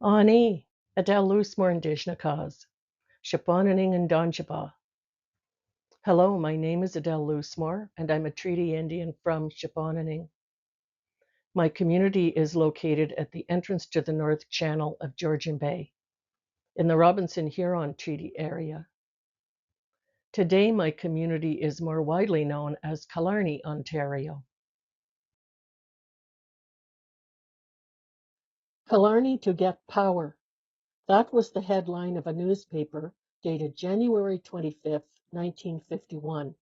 Ani, Adele Loosemore and Dishnakas, Shebahonaning and Donjaba. Hello, my name is Adele Loosemore, and I'm a Treaty Indian from Shebahonaning. My community is located at the entrance to the North Channel of Georgian Bay, in the Robinson-Huron Treaty area. Today, my community is more widely known as Killarney, Ontario. Killarney to get power. That was the headline of a newspaper dated January 25th, 1951.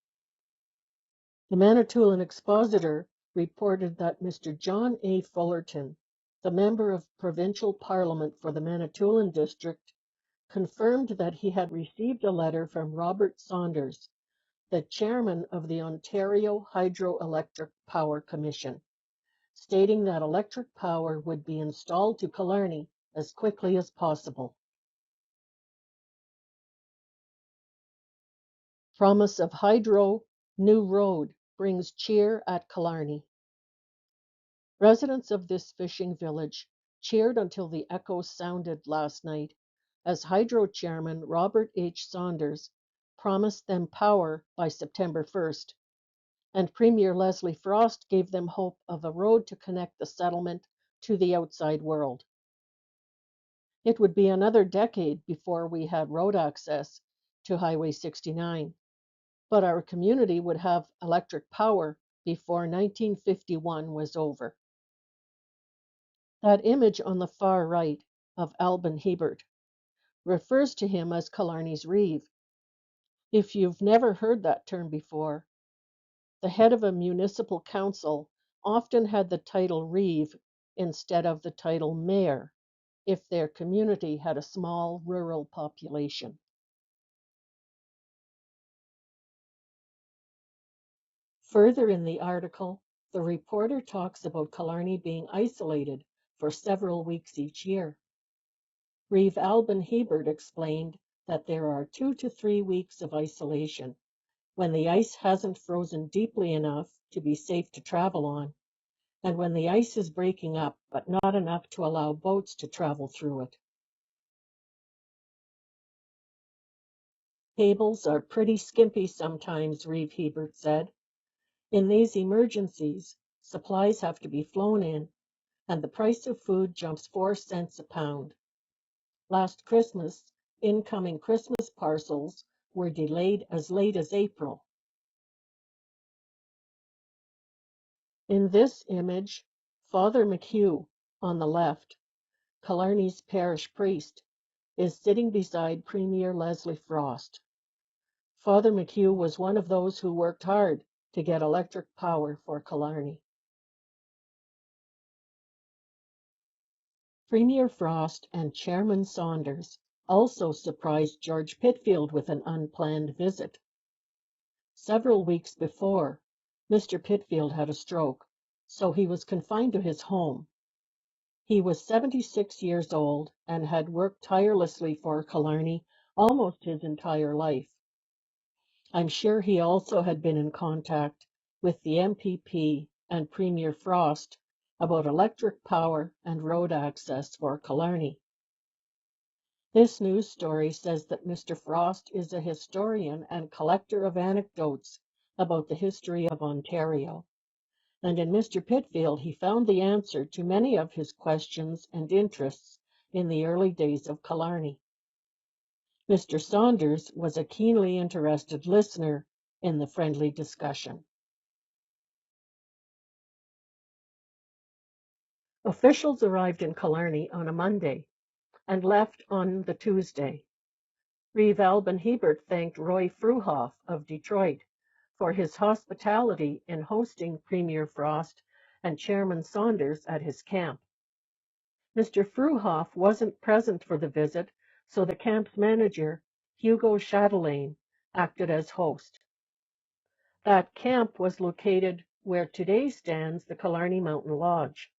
The Manitoulin Expositor reported that Mr. John A. Fullerton, the member of provincial parliament for the Manitoulin district, confirmed that he had received a letter from Robert Saunders, the chairman of the Ontario Hydroelectric Power Commission, stating that electric power would be installed to Killarney as quickly as possible. Promise of hydro new road brings cheer at Killarney. Residents of this fishing village cheered until the echoes sounded last night as Hydro Chairman Robert H. Saunders promised them power by September 1st, and Premier Leslie Frost gave them hope of a road to connect the settlement to the outside world. It would be another decade before we had road access to Highway 69, but our community would have electric power before 1951 was over. That image on the far right of Alban Hebert refers to him as Killarney's Reeve. If you've never heard that term before, the head of a municipal council often had the title Reeve instead of the title Mayor if their community had a small rural population. Further in the article, the reporter talks about Killarney being isolated for several weeks each year. Reeve Alban Hebert explained that there are 2 to 3 weeks of isolation when the ice hasn't frozen deeply enough to be safe to travel on, and when the ice is breaking up but not enough to allow boats to travel through it. Cables are pretty skimpy sometimes, Reeve Hebert said. In these emergencies, supplies have to be flown in, and the price of food jumps 4 cents a pound. Last Christmas, incoming Christmas parcels were delayed as late as April. In this image, Father McHugh, on the left, Killarney's parish priest, is sitting beside Premier Leslie Frost. Father McHugh was one of those who worked hard to get electric power for Killarney. Premier Frost and Chairman Saunders also surprised George Pitfield with an unplanned visit. Several weeks before, Mr. Pitfield had a stroke, so he was confined to his home. He was 76 years old and had worked tirelessly for Killarney almost his entire life. I'm sure he also had been in contact with the MPP and Premier Frost about electric power and road access for Killarney. This news story says that Mr. Frost is a historian and collector of anecdotes about the history of Ontario, and in Mr. Pitfield he found the answer to many of his questions and interests in the early days of Killarney. Mr. Saunders was a keenly interested listener in the friendly discussion. Officials arrived in Killarney on a Monday and left on the Tuesday. Reeve Alban Hebert thanked Roy Fruhoff of Detroit for his hospitality in hosting Premier Frost and Chairman Saunders at his camp. Mr. Fruhoff wasn't present for the visit, so the camp's manager, Hugo Chatelain, acted as host. That camp was located where today stands the Killarney Mountain Lodge.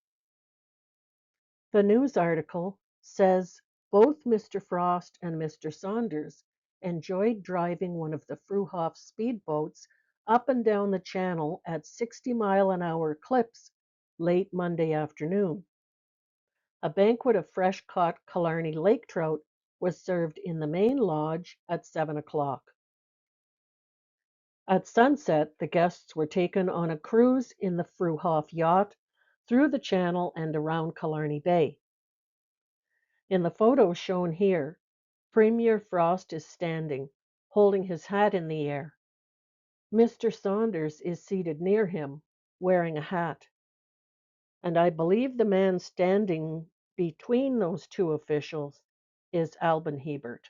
The news article says both Mr. Frost and Mr. Saunders enjoyed driving one of the Fruhoff speedboats up and down the channel at 60-mile-an-hour clips late Monday afternoon. A banquet of fresh-caught Killarney lake trout was served in the main lodge at 7 o'clock. At sunset, the guests were taken on a cruise in the Fruhoff yacht through the channel and around Killarney Bay. In the photo shown here, Premier Frost is standing, holding his hat in the air. Mr. Saunders is seated near him, wearing a hat. And I believe the man standing between those two officials is Alban Hebert.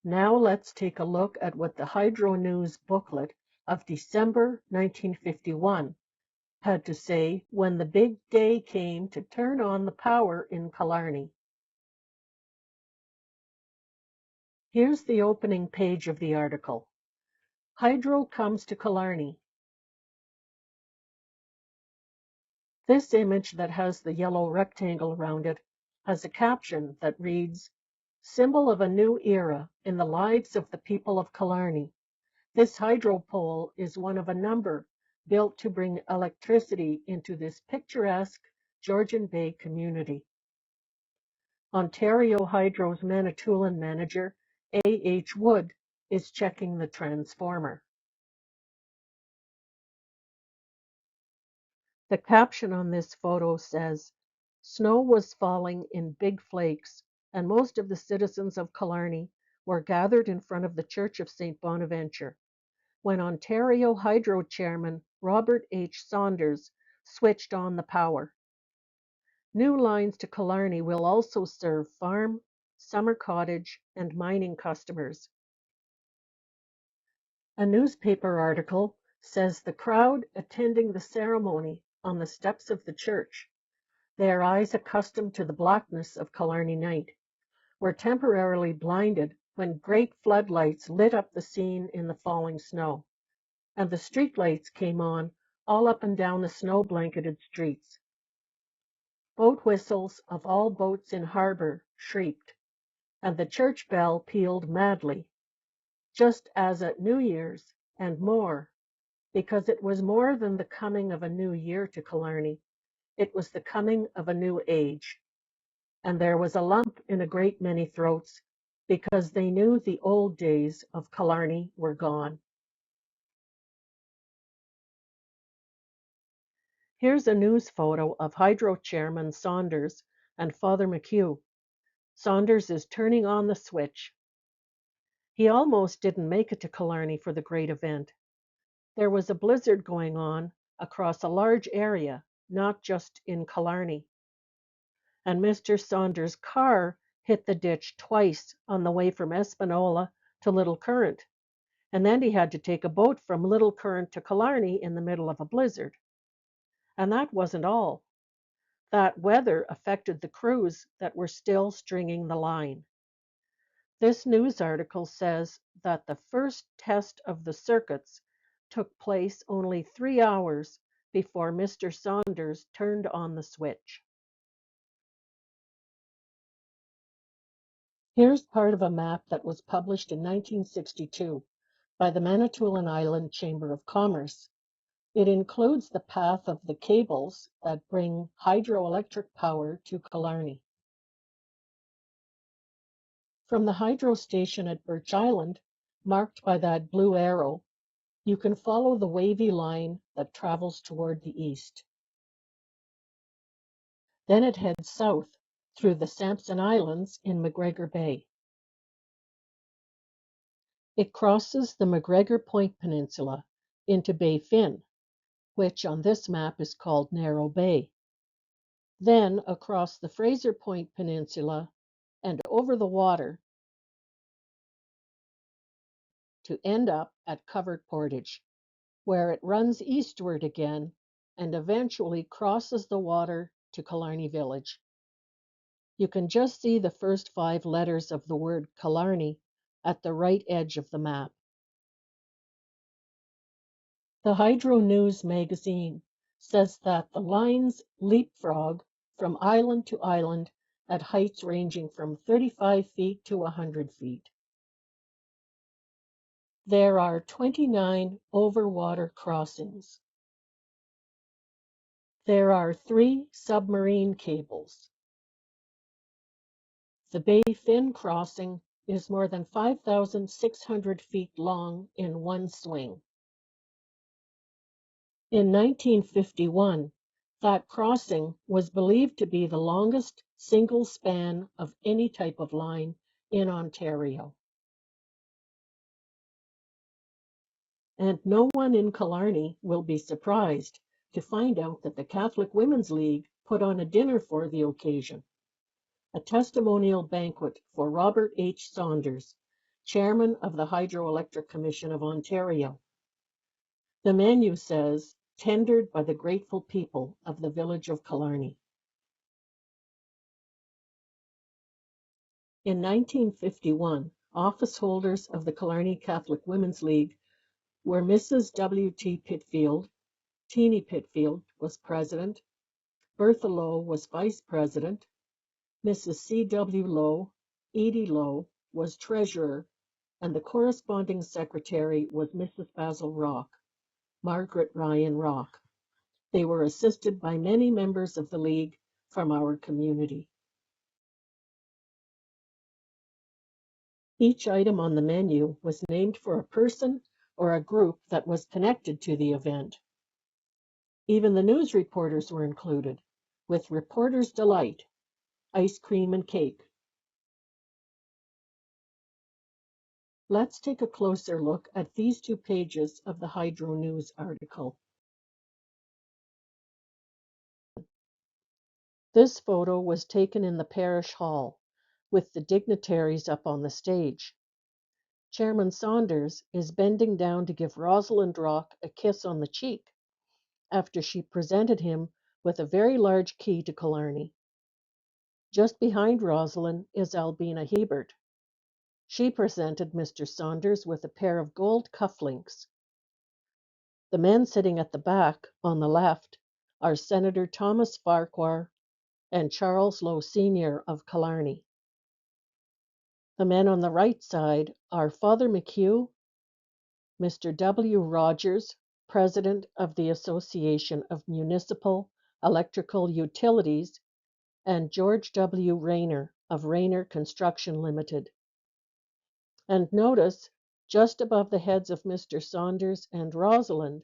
Now let's take a look at what the Hydro News booklet of December 1951 had to say when the big day came to turn on the power in Killarney. Here's the opening page of the article. Hydro comes to Killarney. This image that has the yellow rectangle around it has a caption that reads, "Symbol of a new era in the lives of the people of Killarney. This hydro pole is one of a number built to bring electricity into this picturesque Georgian Bay community." Ontario Hydro's Manitoulin manager, A.H. Wood, is checking the transformer. The caption on this photo says, "Snow was falling in big flakes, and most of the citizens of Killarney were gathered in front of the Church of St. Bonaventure when Ontario Hydro Chairman Robert H. Saunders switched on the power. New lines to Killarney will also serve farm, summer cottage, and mining customers." A newspaper article says the crowd attending the ceremony on the steps of the church, their eyes accustomed to the blackness of Killarney night, were temporarily blinded when great floodlights lit up the scene in the falling snow, and the streetlights came on all up and down the snow-blanketed streets. Boat whistles of all boats in harbor shrieked, and the church bell pealed madly, just as at New Year's, and more, because it was more than the coming of a new year to Killarney, it was the coming of a new age. And there was a lump in a great many throats, because they knew the old days of Killarney were gone. Here's a news photo of Hydro Chairman Saunders and Father McHugh. Saunders is turning on the switch. He almost didn't make it to Killarney for the great event. There was a blizzard going on across a large area, not just in Killarney. And Mr. Saunders' car hit the ditch twice on the way from Espanola to Little Current, and then he had to take a boat from Little Current to Killarney in the middle of a blizzard. And that wasn't all. That weather affected the crews that were still stringing the line. This news article says that the first test of the circuits took place only 3 hours before Mr. Saunders turned on the switch. Here's part of a map that was published in 1962 by the Manitoulin Island Chamber of Commerce. It includes the path of the cables that bring hydroelectric power to Killarney. From the hydro station at Birch Island, marked by that blue arrow, you can follow the wavy line that travels toward the east. Then it heads south through the Sampson Islands in McGregor Bay. It crosses the McGregor Point Peninsula into Bay Fin, which on this map is called Narrow Bay. Then across the Fraser Point Peninsula and over the water to end up at Covered Portage, where it runs eastward again and eventually crosses the water to Killarney Village. You can just see the first 5 letters of the word Killarney at the right edge of the map. The Hydro News magazine says that the lines leapfrog from island to island at heights ranging from 35 feet to 100 feet. There are 29 overwater crossings. There are 3 submarine cables. The Bay Fin crossing is more than 5,600 feet long in one swing. In 1951, that crossing was believed to be the longest single span of any type of line in Ontario. And no one in Killarney will be surprised to find out that the Catholic Women's League put on a dinner for the occasion, a testimonial banquet for Robert H. Saunders, chairman of the Hydroelectric Commission of Ontario. The menu says, tendered by the grateful people of the village of Killarney. In 1951, office holders of the Killarney Catholic Women's League were Mrs. W. T. Pitfield. Teeny Pitfield was president, Bertha Lowe was vice president, Mrs. C. W. Lowe, Edie Lowe, was treasurer, and the corresponding secretary was Mrs. Basil Rock, Margaret Ryan Rock. They were assisted by many members of the League from our community. Each item on the menu was named for a person or a group that was connected to the event. Even the news reporters were included, with Reporter's Delight, ice cream and cake. Let's take a closer look at these 2 pages of the Hydro News article. This photo was taken in the parish hall, with the dignitaries up on the stage. Chairman Saunders is bending down to give Rosalind Rock a kiss on the cheek, after she presented him with a very large key to Killarney. Just behind Rosalind is Albina Hebert. She presented Mr. Saunders with a pair of gold cufflinks. The men sitting at the back, on the left, are Senator Thomas Farquhar and Charles Lowe Sr. of Killarney. The men on the right side are Father McHugh, Mr. W. Rogers, President of the Association of Municipal Electrical Utilities, and George W. Rayner of Rayner Construction Limited. And notice, just above the heads of Mr. Saunders and Rosalind,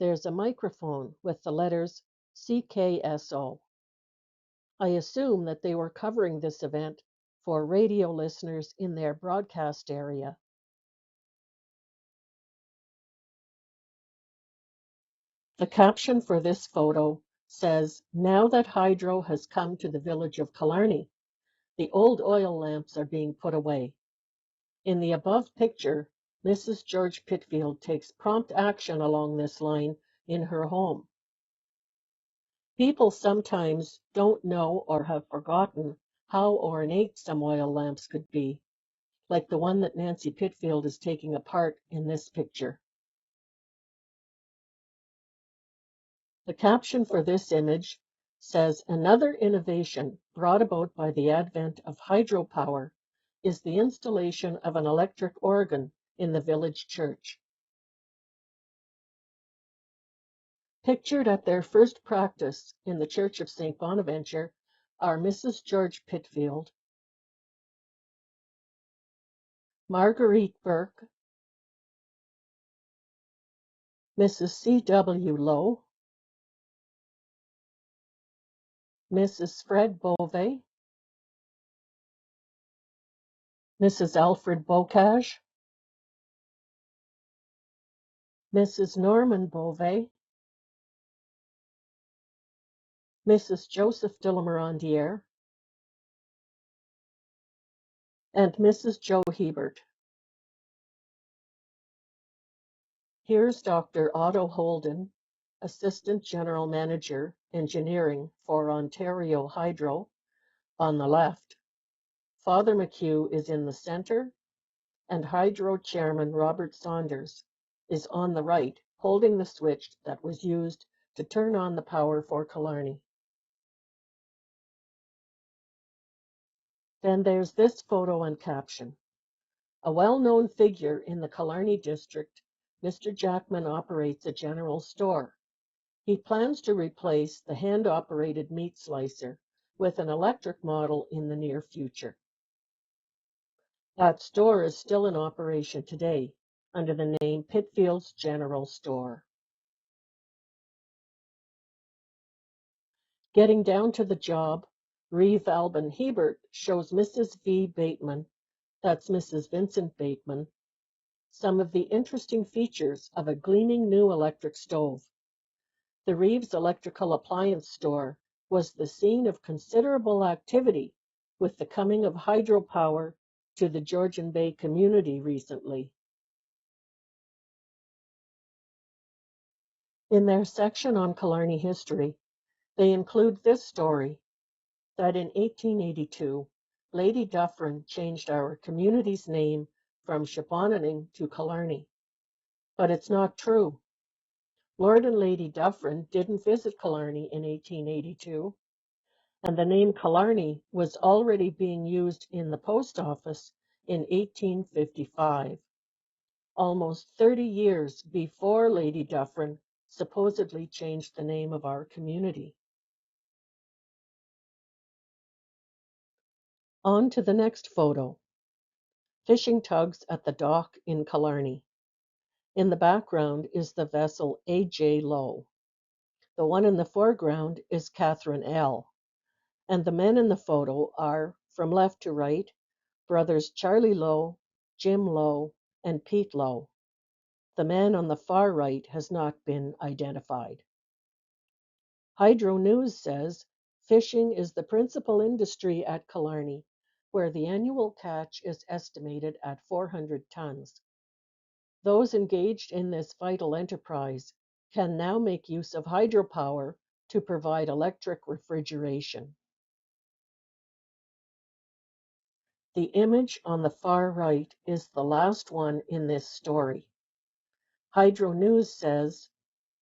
there's a microphone with the letters CKSO. I assume that they were covering this event for radio listeners in their broadcast area. The caption for this photo says, "Now that hydro has come to the village of Killarney, the old oil lamps are being put away." In the above picture, Mrs. George Pitfield takes prompt action along this line in her home. People sometimes don't know or have forgotten how ornate some oil lamps could be, like the one that Nancy Pitfield is taking apart in this picture. The caption for this image says, "Another innovation brought about by the advent of hydropower is the installation of an electric organ in the village church." Pictured at their first practice in the Church of St. Bonaventure are Mrs. George Pitfield, Marguerite Burke, Mrs. C. W. Lowe, Mrs. Fred Beauvais, Mrs. Alfred Bocage, Mrs. Norman Beauvais, Mrs. Joseph de la Morandière, and Mrs. Joe Hebert. Here's Dr. Otto Holden, Assistant General Manager, Engineering for Ontario Hydro, on the left. Father McHugh is in the center, and Hydro Chairman Robert Saunders is on the right, holding the switch that was used to turn on the power for Killarney. Then there's this photo and caption. A well-known figure in the Killarney district, Mr. Jackman operates a general store. He plans to replace the hand-operated meat slicer with an electric model in the near future. That store is still in operation today under the name Pitfield's General Store. Getting down to the job, Reeve Alban Hebert shows Mrs. V. Bateman, that's Mrs. Vincent Bateman, some of the interesting features of a gleaming new electric stove. The Reeves Electrical Appliance Store was the scene of considerable activity with the coming of hydropower to the Georgian Bay community recently. In their section on Killarney history, they include this story, that in 1882, Lady Dufferin changed our community's name from Shebahonaning to Killarney. But it's not true. Lord and Lady Dufferin didn't visit Killarney in 1882, and the name Killarney was already being used in the post office in 1855, almost 30 years before Lady Dufferin supposedly changed the name of our community. On to the next photo. Fishing tugs at the dock in Killarney. In the background is the vessel A.J. Lowe. The one in the foreground is Catherine L. And the men in the photo are, from left to right, brothers Charlie Lowe, Jim Lowe, and Pete Lowe. The man on the far right has not been identified. Hydro News says fishing is the principal industry at Killarney, where the annual catch is estimated at 400 tons. Those engaged in this vital enterprise can now make use of hydropower to provide electric refrigeration. The image on the far right is the last one in this story. Hydro News says,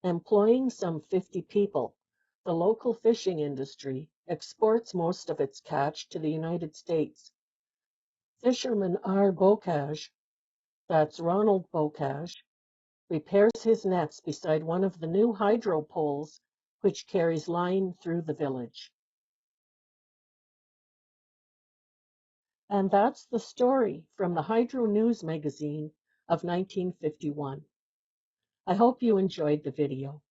employing some 50 people, the local fishing industry exports most of its catch to the United States. Fisherman R. Bocage, that's Ronald Bocage, repairs his nets beside one of the new hydro poles which carries line through the village. And that's the story from the Hydro News magazine of 1951. I hope you enjoyed the video.